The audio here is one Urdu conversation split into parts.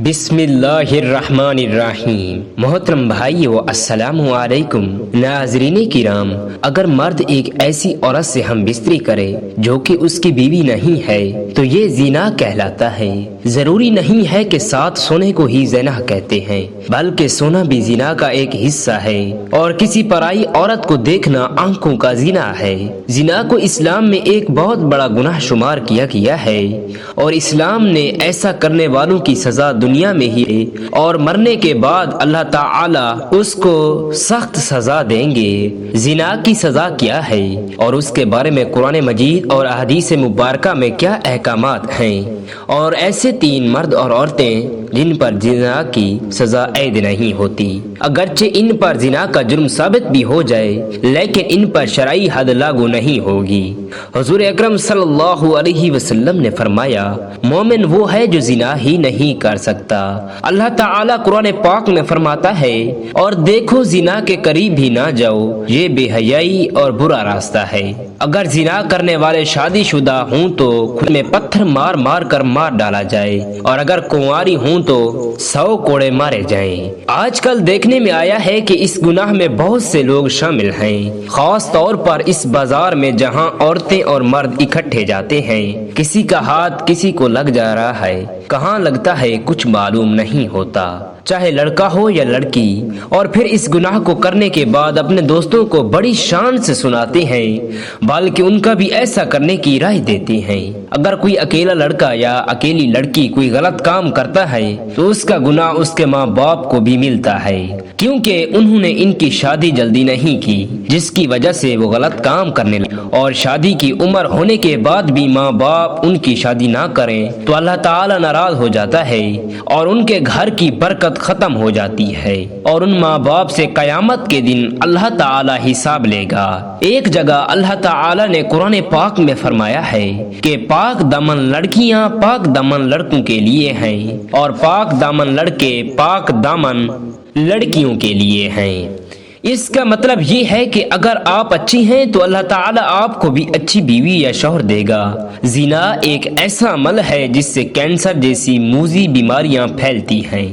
بسم اللہ الرحمن الرحیم۔ محترم بھائیو، السلام علیکم۔ ناظرین کرام، اگر مرد ایک ایسی عورت سے ہم بستری کرے جو کہ اس کی بیوی نہیں ہے تو یہ زنا کہلاتا ہے۔ ضروری نہیں ہے کہ ساتھ سونے کو ہی زنا کہتے ہیں، بلکہ سونا بھی زنا کا ایک حصہ ہے، اور کسی پرائی عورت کو دیکھنا آنکھوں کا زنا ہے۔ زنا کو اسلام میں ایک بہت بڑا گناہ شمار کیا گیا ہے، اور اسلام نے ایسا کرنے والوں کی سزا دنیا میں ہی ہے، اور مرنے کے بعد اللہ تعالی اس کو سخت سزا دیں گے۔ زنا کی سزا کیا ہے اور اس کے بارے میں قرآن مجید اور احادیث مبارکہ میں کیا احکامات ہیں، اور ایسے تین مرد اور عورتیں جن پر زنا کی سزا عائد نہیں ہوتی، اگرچہ ان پر زنا کا جرم ثابت بھی ہو جائے لیکن ان پر شرعی حد لاگو نہیں ہوگی۔ حضور اکرم صلی اللہ علیہ وسلم نے فرمایا، مومن وہ ہے جو زنا ہی نہیں کر سکتا۔ اللہ تعالیٰ قرآن پاک میں فرماتا ہے، اور دیکھو زنا کے قریب بھی نہ جاؤ، یہ بے حیائی اور برا راستہ ہے۔ اگر زنا کرنے والے شادی شدہ ہوں تو خود میں پتھر مار مار کر مار ڈالا جائے، اور اگر کنواری ہوں تو 100 کوڑے مارے جائیں۔ آج کل دیکھنے میں آیا ہے کہ اس گناہ میں بہت سے لوگ شامل ہیں، خاص طور پر اس بازار میں جہاں عورتیں اور مرد اکٹھے جاتے ہیں۔ کسی کا ہاتھ کسی کو لگ جا رہا ہے، کہاں لگتا ہے کچھ معلوم نہیں ہوتا، چاہے لڑکا ہو یا لڑکی، اور پھر اس گناہ کو کرنے کے بعد اپنے دوستوں کو بڑی شان سے سناتے ہیں، بلکہ ان کا بھی ایسا کرنے کی رائے دیتے ہیں۔ اگر کوئی اکیلا لڑکا یا اکیلی لڑکی کوئی غلط کام کرتا ہے تو اس کا گناہ اس کے ماں باپ کو بھی ملتا ہے، کیونکہ انہوں نے ان کی شادی جلدی نہیں کی، جس کی وجہ سے وہ غلط کام کرنے لگے، اور شادی کی عمر ہونے کے بعد بھی ماں باپ ان کی شادی نہ کریں تو اللہ تعالی ناراض ہو جاتا ہے، اور ان کے گھر کی برکت ختم ہو جاتی ہے، اور ان ماں باپ سے قیامت کے دن اللہ تعالی حساب لے گا۔ ایک جگہ اللہ تعالی نے قرآن پاک میں فرمایا ہے کہ پاک دامن لڑکیاں پاک دامن لڑکوں کے لیے ہیں، اور پاک دامن لڑکے پاک دامن لڑکیوں کے لیے ہیں۔ اس کا مطلب یہ ہے کہ اگر آپ اچھی ہیں تو اللہ تعالیٰ آپ کو بھی اچھی بیوی یا شوہر دے گا۔ زنا ایک ایسا عمل ہے جس سے کینسر جیسی موذی بیماریاں پھیلتی ہیں۔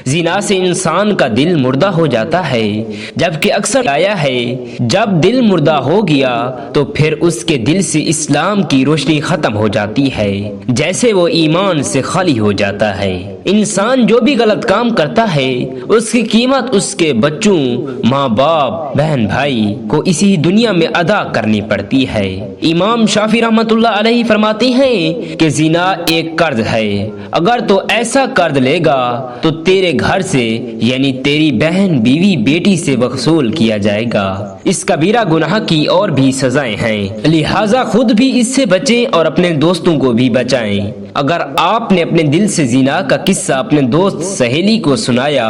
زنا سے انسان کا دل مردہ ہو جاتا ہے، جبکہ اکثر آیا ہے جب دل مردہ ہو گیا تو پھر اس کے دل سے اسلام کی روشنی ختم ہو جاتی ہے، جیسے وہ ایمان سے خالی ہو جاتا ہے۔ انسان جو بھی غلط کام کرتا ہے اس کی قیمت اس کے بچوں، ماں باپ، بہن بھائی کو اسی دنیا میں ادا کرنی پڑتی ہے۔ امام شافعی رحمۃ اللہ علیہ فرماتے ہیں کہ زنا ایک قرض ہے، اگر تو ایسا قرض لے گا تو تیرے گھر سے یعنی تیری بہن بیوی بیٹی سے وصول کیا جائے گا۔ اس کبیرہ گناہ کی اور بھی سزائیں ہیں، لہذا خود بھی اس سے بچیں اور اپنے دوستوں کو بھی بچائیں۔ اگر آپ نے اپنے دل سے زنا کا قصہ اپنے دوست سہیلی کو سنایا،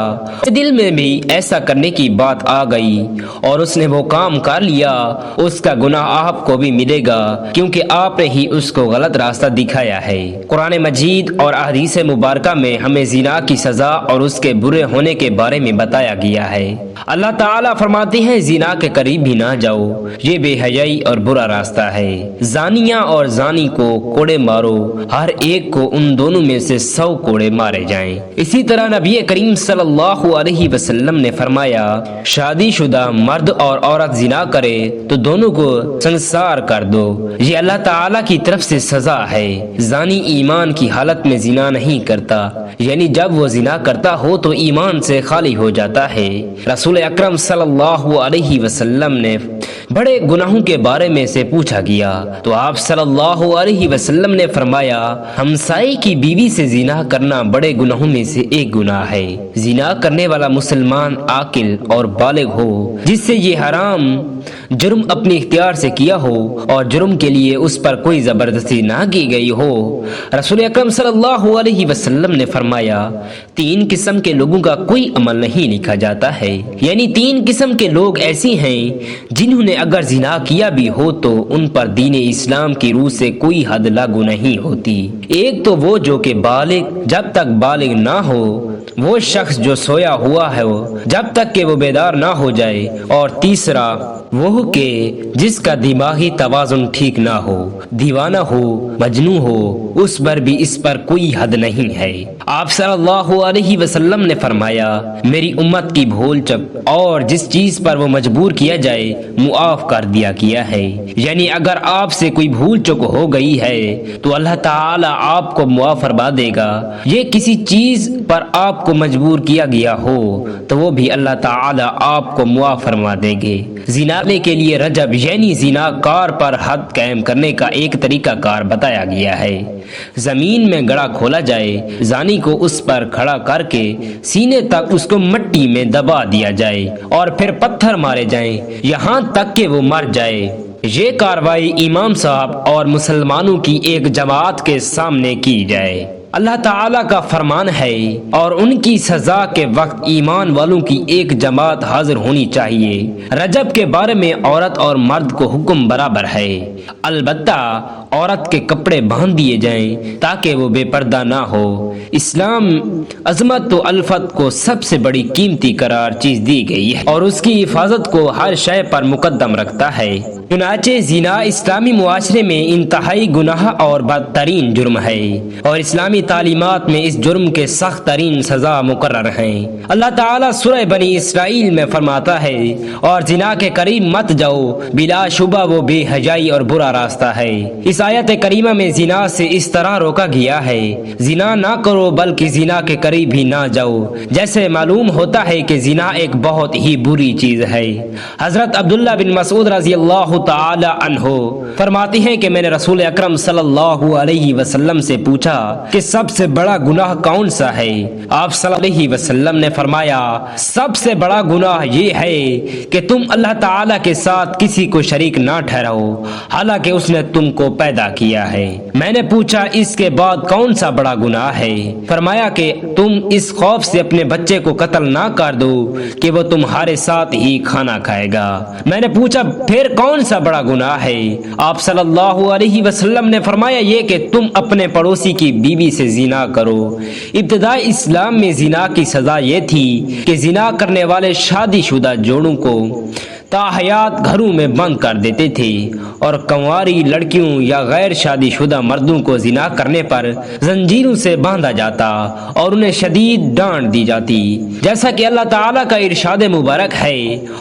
دل میں بھی ایسا کرنے کی بات آ گئی اور اس نے وہ کام کر لیا، اس کا گناہ آپ کو بھی ملے گا، کیونکہ آپ نے ہی اس کو غلط راستہ دکھایا ہے۔ قرآن مجید اور احادیث مبارکہ میں ہمیں زنا کی سزا اور اس کے برے ہونے کے بارے میں بتایا گیا ہے۔ اللہ تعالیٰ فرماتے ہیں، زنا کے قریب بھی نہ جاؤ، یہ بے حیائی اور برا راستہ ہے۔ زانیہ اور زانی کو کوڑے مارو، ہر ایک کو ان دونوں میں سے 100 کوڑے مارے جائیں۔ اسی طرح نبی کریم صلی اللہ علیہ وسلم نے فرمایا، شادی شدہ مرد اور عورت زنا کرے تو دونوں کو سنسار کر دو، یہ اللہ تعالیٰ کی طرف سے سزا ہے۔ زانی ایمان کی حالت میں زنا نہیں کرتا، یعنی جب وہ زنا کرتا ہو تو ایمان سے خالی ہو جاتا ہے۔ رسول اکرم صلی اللہ علیہ وسلم نے بڑے گناہوں کے بارے میں سے پوچھا گیا تو آپ صلی اللہ علیہ وسلم نے فرمایا، ہمسائے کی بیوی سے زنا کرنا بڑے گناہوں میں سے ایک گناہ ہے۔ زنا کرنے والا مسلمان عاقل اور بالغ ہو، جس سے یہ حرام جرم اپنے اختیار سے کیا ہو اور جرم کے لیے اس پر کوئی زبردستی نہ کی گئی ہو۔ رسول اکرم صلی اللہ علیہ وسلم نے فرمایا، 3 قسم کے لوگوں کا کوئی عمل نہیں لکھا جاتا ہے، یعنی 3 قسم کے لوگ ایسی ہیں جنہوں نے اگر زنا کیا بھی ہو تو ان پر دین اسلام کی روح سے کوئی حد لاگو نہیں ہوتی۔ ایک تو وہ جو کہ بالغ جب تک بالغ نہ ہو، وہ شخص جو سویا ہوا ہے جب تک کہ وہ بیدار نہ ہو جائے، اور تیسرا وہ کہ جس کا دماغی توازن ٹھیک نہ ہو، دیوانہ ہو، مجنون ہو، اس پر بھی اس پر کوئی حد نہیں ہے۔ آپ صلی اللہ علیہ وسلم نے فرمایا، میری امت کی بھول چک اور جس چیز پر وہ مجبور کیا جائے معاف کر دیا گیا ہے، یعنی اگر آپ سے کوئی بھول چک ہو گئی ہے تو اللہ تعالی آپ کو معاف فرما دے گا۔ یہ کسی چیز پر آپ کو مجبور کیا گیا ہو تو وہ بھی اللہ تعالی آپ کو معاف فرما دیں گے۔ زنا کے لیے رجب یعنی زنا کار پر حد قائم کرنے کا ایک طریقہ کار بتایا گیا ہے۔ زمین میں گڑھا کھولا جائے، زانی کو اس پر کھڑا کر کے سینے تک اس کو مٹی میں دبا دیا جائے اور پھر پتھر مارے جائیں یہاں تک کہ وہ مر جائے۔ یہ کاروائی امام صاحب اور مسلمانوں کی ایک جماعت کے سامنے کی جائے۔ اللہ تعالیٰ کا فرمان ہے اور ان کی سزا کے وقت ایمان والوں کی ایک جماعت حاضر ہونی چاہیے۔ رجب کے بارے میں عورت اور مرد کو حکم برابر ہے، البتہ عورت کے کپڑے باندھ دیے جائیں تاکہ وہ بے پردہ نہ ہو۔ اسلام عظمت و الفت کو سب سے بڑی قیمتی قرار چیز دی گئی ہے اور اس کی حفاظت کو ہر شے پر مقدم رکھتا ہے۔ چنانچہ زنا اسلامی معاشرے میں انتہائی گناہ اور بدترین جرم ہے اور اسلامی تعلیمات میں اس جرم کے سخت ترین سزا مقرر ہیں۔ اللہ تعالیٰ سورہ بنی اسرائیل میں فرماتا ہے، اور زنا کے قریب مت جاؤ، بلا شبہ وہ بے حیائی اور برا راستہ ہے۔ اس آیت کریمہ میں زنا سے اس طرح روکا گیا ہے، زنا نہ کرو بلکہ زنا کے قریب بھی نہ جاؤ، جیسے معلوم ہوتا ہے کہ زنا ایک بہت ہی بری چیز ہے۔ حضرت عبداللہ بن مسعود رضی اللہ تعالی عنہ فرماتے ہیں کہ میں نے رسول اکرم صلی اللہ علیہ وسلم سے پوچھا کہ سب سے بڑا گناہ کون سا ہے؟ آپ صلی اللہ علیہ وسلم نے فرمایا، سب سے بڑا گناہ یہ ہے کہ تم اللہ تعالی کے ساتھ کسی کو شریک نہ ٹھہراؤ حالانکہ اس نے تم کو پیدا کیا ہے۔ میں نے پوچھا اس کے بعد کون سا بڑا گناہ ہے؟ فرمایا کہ تم اس خوف سے اپنے بچے کو قتل نہ کر دو کہ وہ تمہارے ساتھ ہی کھانا کھائے گا۔ میں نے پوچھا پھر کون سا بڑا گناہ ہے؟ آپ صلی اللہ علیہ وسلم نے فرمایا یہ کہ تم اپنے پڑوسی کی بیوی سے زنا کرو۔ ابتدائی اسلام میں زنا کی سزا یہ تھی کہ زنا کرنے والے شادی شدہ جوڑوں کو تاحیات گھروں میں بند کر دیتے تھے اور کنواری لڑکیوں یا غیر شادی شدہ مردوں کو زنا کرنے پر زنجیروں سے باندھا جاتا اور انہیں شدید ڈانٹ دی جاتی، جیسا کہ اللہ تعالیٰ کا ارشاد مبارک ہے،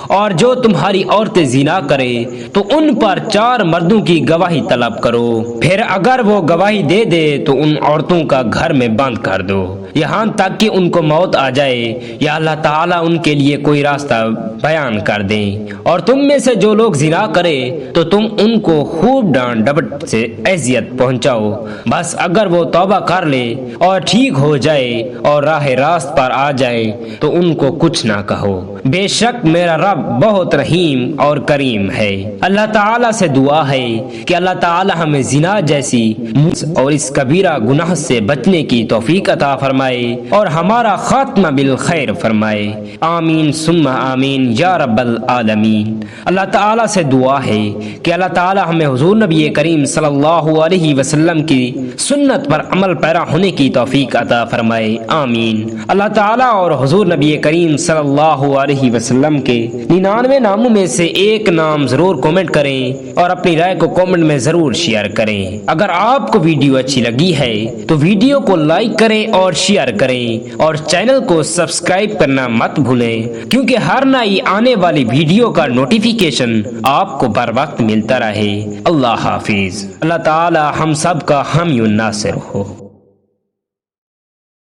اور جو تمہاری عورتیں زنا کرے تو ان پر 4 مردوں کی گواہی طلب کرو، پھر اگر وہ گواہی دے دے تو ان عورتوں کا گھر میں بند کر دو یہاں تک کہ ان کو موت آ جائے یا اللہ تعالیٰ ان کے لیے کوئی راستہ بیان کر دیں۔ اور تم میں سے جو لوگ زنا کرے تو تم ان کو خوب ڈانٹ ڈپٹ سے اذیت پہنچاؤ، بس اگر وہ توبہ کر لے اور ٹھیک ہو جائے اور راہ راست پر آ جائے تو ان کو کچھ نہ کہو، بے شک میرا رب بہت رحیم اور کریم ہے۔ اللہ تعالیٰ سے دعا ہے کہ اللہ تعالیٰ ہمیں زنا جیسی اور اس کبیرہ گناہ سے بچنے کی توفیق عطا فرمائے اور ہمارا خاتمہ بالخیر فرمائے، آمین ثم آمین یا رب العالمین۔ اللہ تعالیٰ سے دعا ہے کہ اللہ تعالیٰ ہمیں حضور نبی کریم صلی اللہ علیہ وسلم کی سنت پر عمل پیرا ہونے کی توفیق عطا فرمائے، آمین۔ اللہ تعالیٰ اور حضور نبی کریم صلی اللہ علیہ وسلم کے 99 ناموں میں سے ایک نام ضرور کمنٹ کریں اور اپنی رائے کو کمنٹ میں ضرور شیئر کریں۔ اگر آپ کو ویڈیو اچھی لگی ہے تو ویڈیو کو لائک کریں اور شیئر کریں اور چینل کو سبسکرائب کرنا مت بھولیں، کیونکہ ہر نئی آنے والی ویڈیو کا نوٹیفیکیشن آپ کو بر وقت ملتا رہے۔ اللہ حافظ۔ اللہ تعالی ہم سب کا حامی و ناصر ہو۔